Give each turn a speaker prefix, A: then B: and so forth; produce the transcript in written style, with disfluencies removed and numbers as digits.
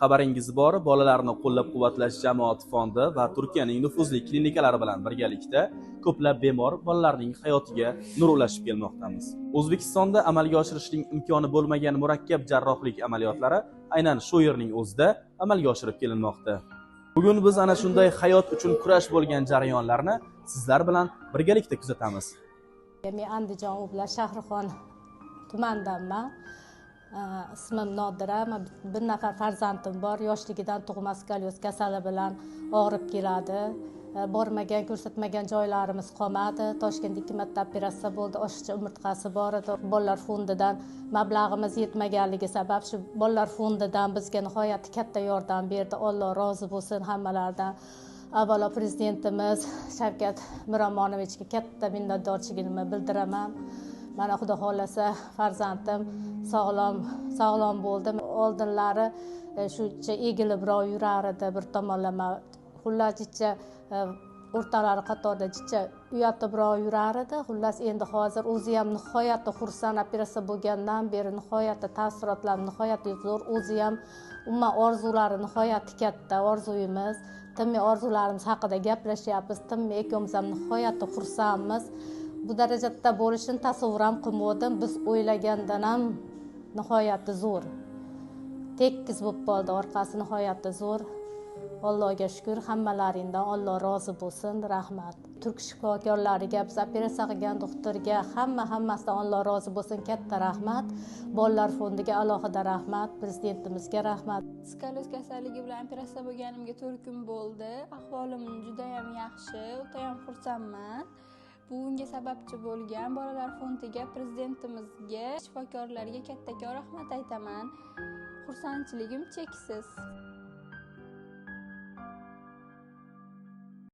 A: Xabaringiz bor, bolalarni qo'llab-quvvatlash jamoat fondi va Turkiyaning nufuzli klinikalari bilan birgalikda ko'plab bemor bolalarning hayotiga nur ulashib kelmoqdamiz. O'zbekistonda amalga oshirishning imkoni bo'lmagan murakkab jarrohlik amaliyotlari aynan shu yerning o'zida amalga oshirib kelinmoqda. Bugun biz ana shunday hayot uchun kurash bo'lgan jarayonlarni sizlar bilan birgalikda kuzatamiz.
B: Men Andijon viloyati Shahrixon tumanidanman. Ismim Nodira. Bir nafar farzandim bor. Yoshligidan tug'ma skolyoz kasali bilan og'rib keladi. Bormagan, ko'rsatmagan joylarimiz qolmadi. Toshkentda 2 marta operatsiya bo'ldi. Oshiqcha umurtqasi bor edi. Bolalar fondidan mablag'imiz yetmaganligi sabab shu bolalar fondidan bizga nihoyatda katta yordam berdi. Alloh rozi bo'lsin hammalaridan. Avvalo prezidentimiz Shavkat Miromonovichga katta minnatdorchiligimni bildiraman. Mana Xudo xolasa farzandim sog'lom bo'ldi. Oldinlari shuncha egilibroq yurar edi, bir tomonlama xullas jicha o'rtalari qatorda jicha uyatibroq yurar edi. Xullas endi hozir o'zi ham nihoyatda xursand, operatsiya bo'lgandan beri nihoyatda taassurotlar nihoyatda zo'r, o'zi ham umuman orzulari nihoyatda katta, orzuyimiz, timmiy orzularimiz haqida gaplashyapmiz. Timmiy ikkovimiz ham nihoyatda xursandmiz. Bu darajada bo'lishini tasavvur ham qilmadim. Biz o'ylagandan ham nihoyatda zo'r. Tekis bo'lib qoldi, orqasi nihoyatda zo'r. Allohga shukr, hammalaringdan Alloh rozi bo'lsin. Rahmat. Turk shifokorlariga, biz operatsiya qilgan doktorga, hammasidan Alloh rozi bo'lsin. Katta rahmat. Bolalar fondiga alohida rahmat, prezidentimizga rahmat.
C: Skolyoz kasalligi bilan operatsiya bo'lganimga 4 kun bo'ldi. Ahvolim juda ham yaxshi, o'ta ham xursandman. Bunga sababchi bo'lgan bolalar fondiga, prezidentimizga, shifokorlarga kattakon rahmat aytaman. Xursandchiligim cheksiz.